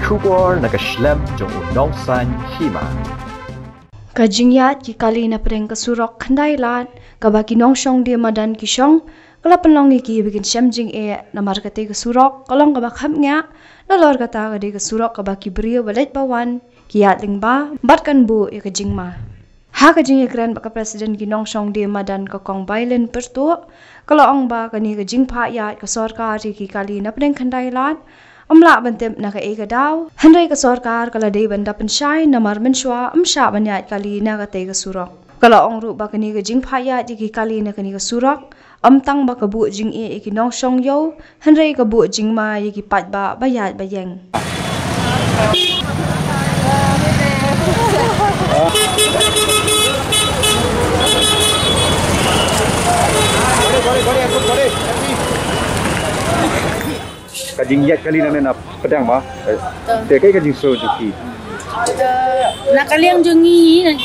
Kubor nakaslem jong unongsan hima. Kajingyat ki kali na preng kasurok khandai lat kabaki nongshong dia madan kisong kala penlongi ki bikin shamjing namar kate kasurok kalong kabak hamnya nalor kata kade kasurok kabaki brio balet bawan kiat lingba batkan bu kajingma ha kajing ekran baka presiden ki nongshong dia madan ka kong bailen pertu kala ong ba kani kajing pha ya ka sarkar ki kali na preng khandai lat amla bantem na ka ega daw hanrei ka sarkar kala dei banda penshai namar menshwa amsha banyat kali na ka te ka surok kala ong ru ba kani ka jing phaya ji ki kali na kani ka surok amtang ba ka bu jing ki nong shong yo hanrei ka bu jing ma yi ki pat ba bayat bayeng Kajing yat kali na pedang mah. Dekai kajing so juki. Nak kali yang jungi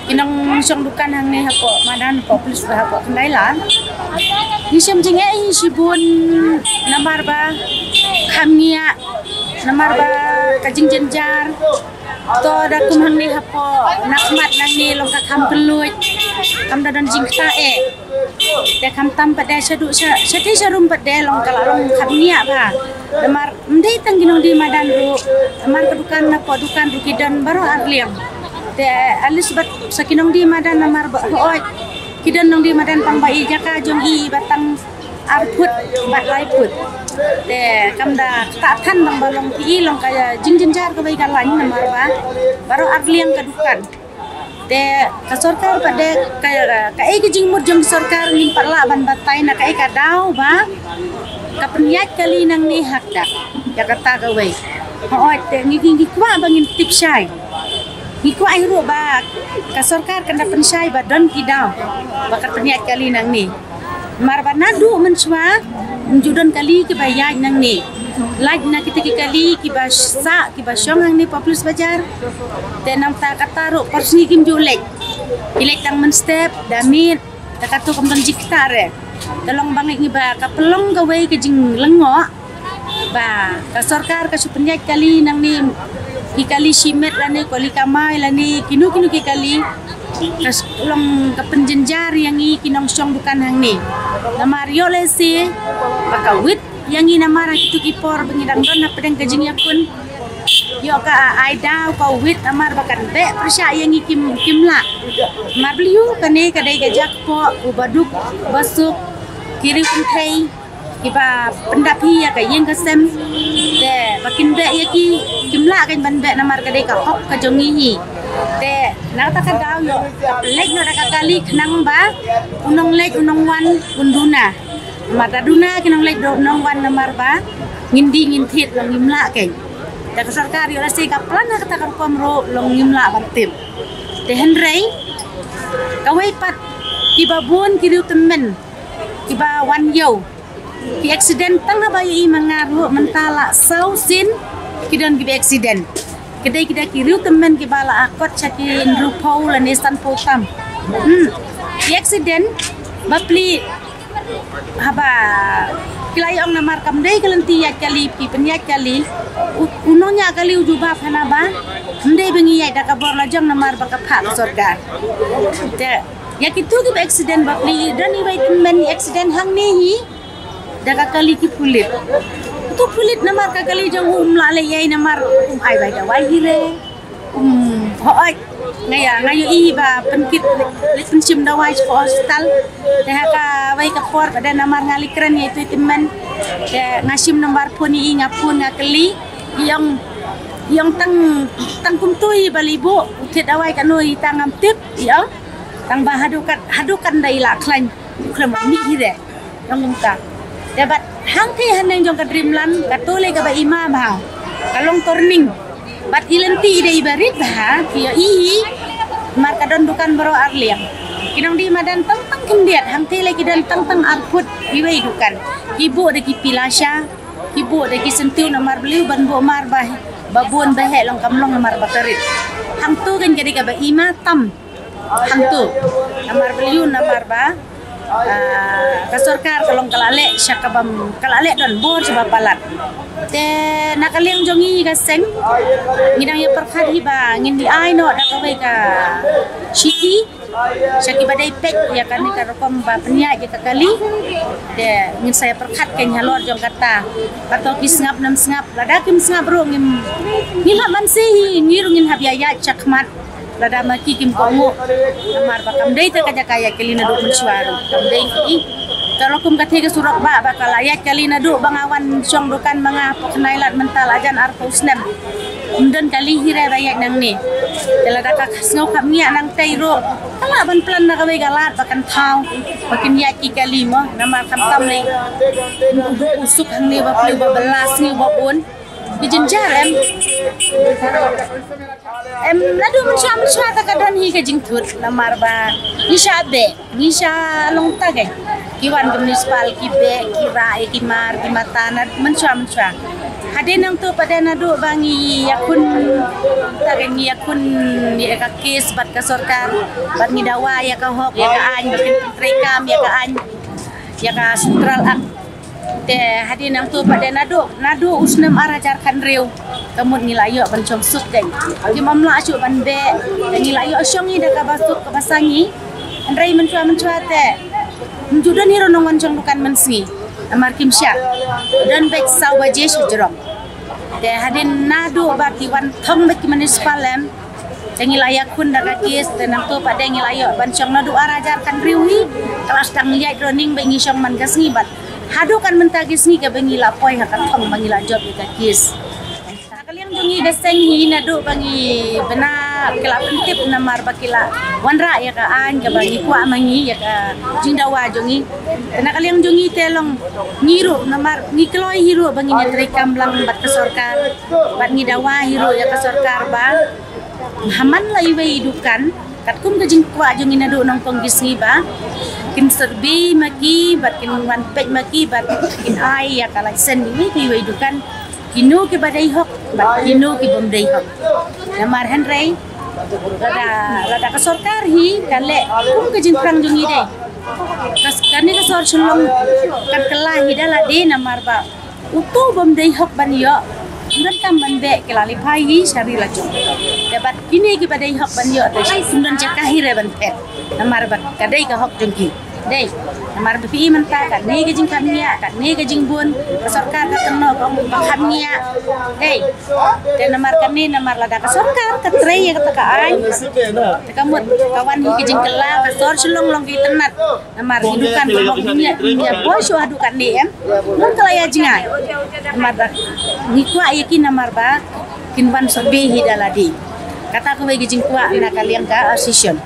inang song dukan hang ne hako madan ko plus hako kendailan. Nisam jinge sibun namar ba khamia namar ba kajing jenjar. To da kum hang ne hako nakmat nang ne long ka kham peluit. Kam dadan jingta Dia kam tam pada syadu syati syarum pada long kalarong khamia ba. Namar mendai tangginong di madan ru namar kedukan na dukan rukidan baru arliang. Te alis bat sakinong di madan namar ba hoy. Kidan nong di madan pangbai jaka jong i batang arput bat laiput. Te kamda katan bang balong pi long kaya jingjenjar ka bai kalani namar ba baru arliang kedukan. Te kasorkar pada kaya kai kijing mur jong sorkar ning parla ban batai na kai kadau ba kapeniat kali nang ni hak dak Jakarta ka wei hoy te ngi kwa bangin tipsai ngi kwa ai ro ba kasorkar kanda pensai ba don kidau bakar peniat kali nang ni mar banadu menswa menjudon kali ke bayaj nang ni laj na kita kali ki basa ki basyong nang ni populus bajar te nam ta kataru persni kim julek ilek tang men step damit takatu komdon jiktare tolong bangi ba kapelong gawe ke jing lengo ba ka sarkar ka supenyat kali nang ni ki kali simet lani kali kamai lani kinu ki kali kas long ka penjenjar yang i kinong syong bukan hang ni namario lesi bakawit yang i namara kitu kipor bengidang don na pedang kajing yakun yo ka aida ka wit amar bakan be persya yang i kimla mar beliu kane kadai gajak po ubaduk basuk kiri kuntai kiba pendapi ya ka yeng kasem de bakin be ya ki kimla kan ban be namar kadai ka hok ka jongi de nata ka daw yo lek no ka kali khnang ba unong lek unong wan unduna mataduna kinong lek do unong wan namar ba ngindi ngintit long imla kai da ka sarkar yo lasi ka plan ka ta ka ro long imla bantim de henrei kawai pat kibabun kiriu temen kiba wan yo ki accident tang ba yi mangaru mentala sausin kidan ki accident kedai kita kiriu temen kibala akot sakin rupau lan istan potam ki accident bapli haba kilai ong namar kam dei kalenti ya kali ki penyat kali unonya kali ujuba phana ba ndei bengi ya da kabor lajang namar baka phak sarkar ya kitu ki accident bapli dan i wait men accident hang ni hi daga kali ki pulit tu pulit namar ka kali jong lale yai namar ai bai da wai hire hoy ngayo i ba penkit pensim da wai hospital de ka wai ka por pada namar ngali keren yaitu teman de ngasim nambar poni ngapun ngakeli yang tang kumtui balibu utit awai kanoi tangam tip ya tang ba hadukan dai la klan klam ni hire yang mungka dapat hangti haneng jong ka dreamland katole ka ba imam ha kalong turning bat ilenti ide ibarit bah kia i markadon dukan baro arliang kinong di madan tang kendiat hangti lagi dan tang arput iwei dukan ibu de ki pilasya ibu de ki sentiu namar beliu ban bo mar bah babun bahe long kamlong namar batarit hangtu kan jadi ka ba ima tam hangtu namar beliu namar ba kasorkar kalong kalale syakabam kalale don bor sebab balat te nakaliang jongi gaseng ngidang ya perkhat hiba ngin di ai no da kawai ka shiki syaki badai pek ya kan ni karokom ba penya je kali de ngin saya perkhat ke nyalor jong kata atau kisngap nam sngap lada kim sngap ro ngin haman sehi ngirungin habiaya chakmat lada maki kim kongo amar bakam dei ta kaja kaya kelina do mensuaru kam dei ki kalau kum kathe ke surak ba bakal ayat kelina do bangawan syong dukan manga poknailat mental ajan arpusnem undan kali hire bayak nang ni lada ka ngau kam nya nang tairo ala ban plan na kawai galat bakan thau bakin yaki kali mo namar kam tam ni usuk hang ni ba plu ba belas ni ba pun dijenjar em nadu mensha ta kadan hi ke jingthut lamar ba nisha long ta ge kiwan municipal ki be ki rai ki mar ki matana mensha hade nang tu pada nadu bangi yakun ta ge ni yakun ni ka kes bat ka sarkar bat ni dawa ya ka hok ya ka an bakin trekam ya ka an ya ka central ak te hadi nang tu pada nadu usnem arajarkan reu kamut nilayo ban chong suk deng ki mamla acu ban be nilayo syongi da ka basuk ka basangi andrai mencua te menjudan hiro nong wancong dukan mensi amar kimsya dan bek saw baje sjrok te hadi nadu baki wan thong bek municipalem tengilayak kun da ka kis te nang tu pada nilayo ban chong nadu arajarkan reu hi kelas tang liat running be ngisong man gasngi bat hadu kan mentagis ni ke bangila poi hakan thong bangila job ka kis kalian jungi deseng hi nadu bangi bena kela pentip namar bakila wanra ya ka an ka bangi kwa mangi ya ka jindawa jungi na kalian jungi telong ngiru namar ngikloi hiru bangi netri kamblang bat ka sarkar bat ngidawa hiru ya ka sarkar ba haman laiwe dukan katkum ka jing kwa jungi nadu nong konggis ba kin serbi maki bat kin wan pej maki bat kin ai ya kala sen ni ki we dukan kinu ke badai hok bat kinu ki bomdai hok namar henrei lada ka sarkar hi kale kum ke jin prang jungi dei kas kani ka sor chulong kan kala hi dala de namar ba utu bomdai hok ban yo dan tamban be kelali pai hi sari laju debat kini ki badai hok ban yo te sundan jakahi re ban pet namar ba kadai ka hok jungi dei namar bi menta kan ne ke jing kamnia kan ne ke jing bun sarkar ka tenno ko kamnia dei te namar kan ni namar lada ka sarkar ka trei ka ka ai te kamut kawan hi ke jing kela ka sor sulong long ki tenat namar hidukan ko nya bo shu hadukan ni mun kala ya jingai namar ni kwa yakin namar ba kinban sobe hi daladi kata ko we jing kwa na kaliang ka association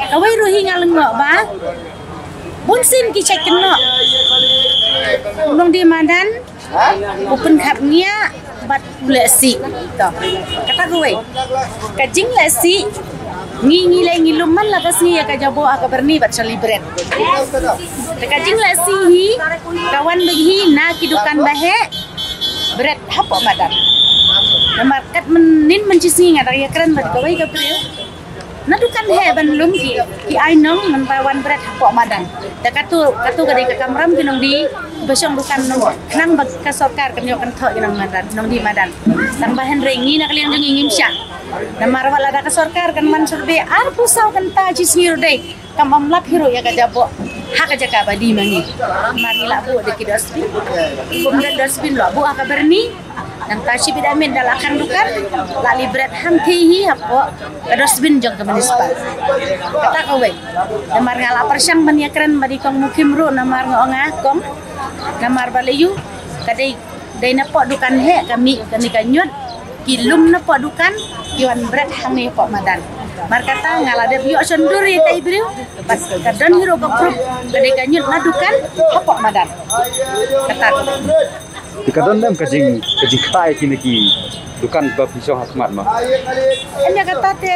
kawai ruhi ngaleng ngok ba bunsin ki cek keno nong di madan open kapnya bat lesi to kata kawai kajing lesi ngi luman la kasni ya kajabo aka berni bat celebret kajing lesi hi kawan bagi na kidukan bahe berat hapo madan market menin mencisi ngadar ya keren bat kawai ka priu nadukan he ban lum ki ai nong man pawan berat hapo madan da katu gade ka kamram kinong di besong dukan nong nang bag ka sarkar kan yo kan tho kinong madan nong di madan tambahan rengi na kalian jeng ingin sya namar wala da ka sarkar kan man surbe ar pusaw kan ta jisir dei kam amlap hiro ya ka jabo hak aja ka badi mangi mari la bu de ki dosbin bumda dosbin lo bu aka berni nang tashi bidamin dalakan dukan la libret hamtihi hapo kadosbin jong ke municipal kata kowe namar ngala persang ban ya keren badi kong mukim ru namar ngonga kong namar balayu kadai dai na po dukan he kami kani kanyut kilum na po dukan yuan bret hangi po madan mar kata ngala de yo sonduri tai briu pas kadon hiro ko grup kadai kanyut na dukan hapo madan kata Ikadon dam kajing kai kini ki dukan bab pisau hasmat ma. Enya kata te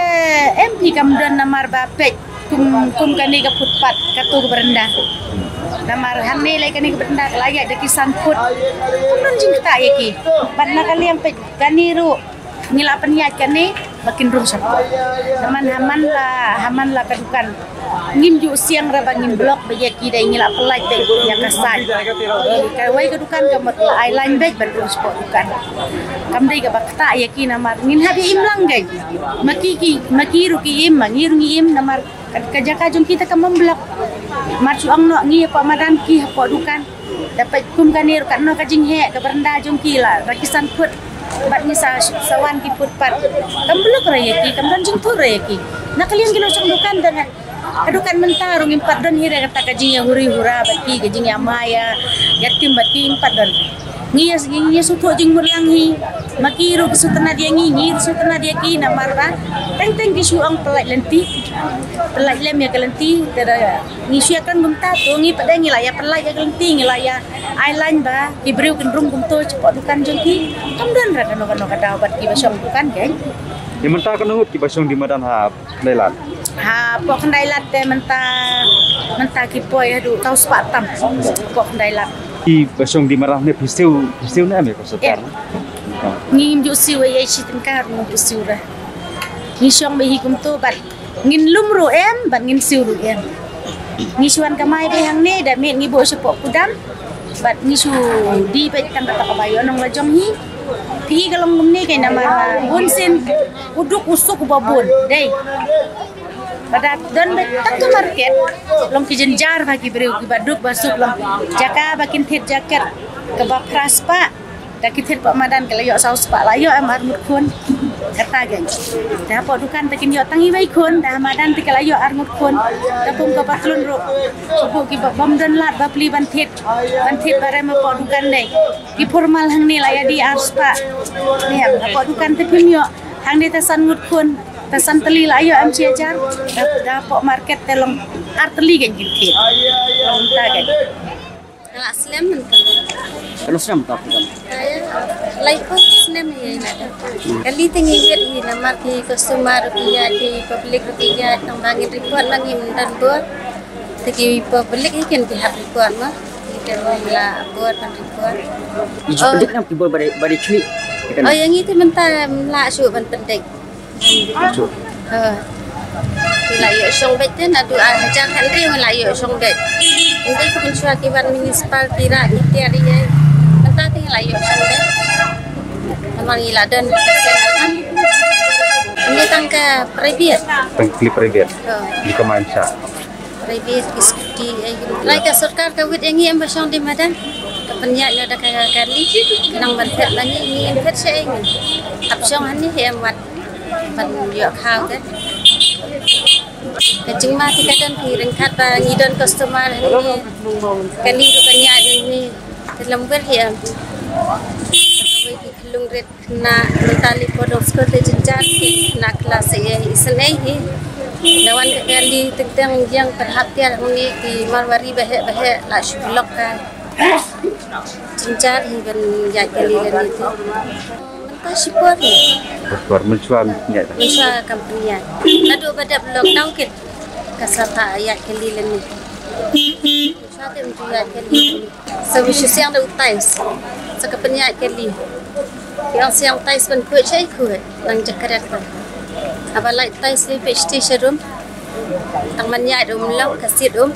MP kamdan namar bapet kum kani ka putpat katu berenda. Namar hanne lai kani ka berenda layak de kisan put. Kumnon jing kata yaki. Banna kali yang pet kani ru ngila peniat kani makin rum siapa. Haman lah kadukan. Ngim ju siang raba ngim blok bejaki dah ingin lah pelaj dek yang kasai. Kawai kadukan kamat lah eyeline beg bandung sport dukan. Kamdai ka bakta yaki namar ngin habi imlang gay. Makiru ki im mangiru im namar kajaka jong kita ka memblok. Marcu ang no ngi pa madan ki pa dukan. Dapat kum kanir kan no kajing he ka berenda jong ki lah rakisan put. Bat ni sawan ki put pat. Kamblok raya ki kamdan jing tu raya ki. Nakalian kilo jong dukan dengan adukan mentarung impat don hira kata kajing yang huri hura bati kajing yang maya yatim bati impat don ngiya sutu jing murlangi makiru kesutana dia ngingir sutana dia ki namarba teng ki suang pelai lenti pelai lem ya kelenti tada ngisi akan bumta tu ngi pada ngilaya pelai ya kelenti ngilaya island ba kibriu kendrum kumto cepat dukan jengki kamdan ra kano kada bat ki basong dukan geng yang mentah kan ngut ki basong di madan ha Thailand. Pok kendai lat teh mentah kipoi aduh tahu sepatam pok kendai lat Ki basong di marah ne pisau ne ame ko setar. Ngim ju siu ye sitin kar ngim ju siu dah. Ngisong be hikum tu bat ngin lumru em bat ngin siu ru em. Ngisuan kamai be hang ne da met ngibo sepok kudam bat ngisu di be tang kata kabayo nong lajong hi. Pi kalong ngumne kay nama bunsin uduk usuk babun dei. Pada don tak tu market long kijenjar bagi beriu ki baduk basuk long jaka bakin thit jaket ke bapras pak dak thit pak madan ke layo saus pak layo am armut kun kata geng dah po dukan takin yo tangi bai kun dah madan ti ke layo armut kun tapung ke patlun ro subuh ki bam don lat bapli ban thit bare ma po dukan dei ki formal hang ni laya di ars pak ni am po dukan te pim yo hang ni tasan ngut kun tasan teli lah ayo am ciajar dapok market telong arteli kan gitu lonta kan kalau slam mentah kalau slam tak kan like slam ya ada kali tinggi di nama di customer rupiah di public rupiah tambangin report lagi mendan buat tinggi public ini kan pihak report mah kita lah buat report pendik nam timbul bari cuy oh yang itu mentah lah syuk pendik Melayu song bet tu nak doa macam Henry Melayu song bet. Ini kementerian kiban municipal kira kita dia. Entah tinggal Melayu song bet. Memang iladan kesehatan. Ini tangka private. Tangkli private. Di Kemansa. Private diskusi. Lagi सरकार का विद यंगी हम बसों di Medan. Kepenyak ada kali nang bantet lagi ni bantet saya ini. Absong hani hemat. Ban yok khao ke kacing mati kadang piring kata ngidon customer ni kali tu kanya ni dalam berhiam kawai ki kelung red na mentali podos ko te jenjar na kelas ye isenai hi lawan kali tentang yang perhatian ni di marwari bahek la syulok ka jenjar hi ban ya kali itu Sipur ni. Sipur mencuan ni. Mencuan company. Lalu pada blog tangkit kasata ayat kelilan ni. Mencuan tu mencuan ayat kelilan. Sebab siang dah utais. Sekapnya ayat keli. Yang siang utais pun kuat saya kuat. Nang jakarat pun. Apa like utais ni page station room. Tang manya room lau kasit room.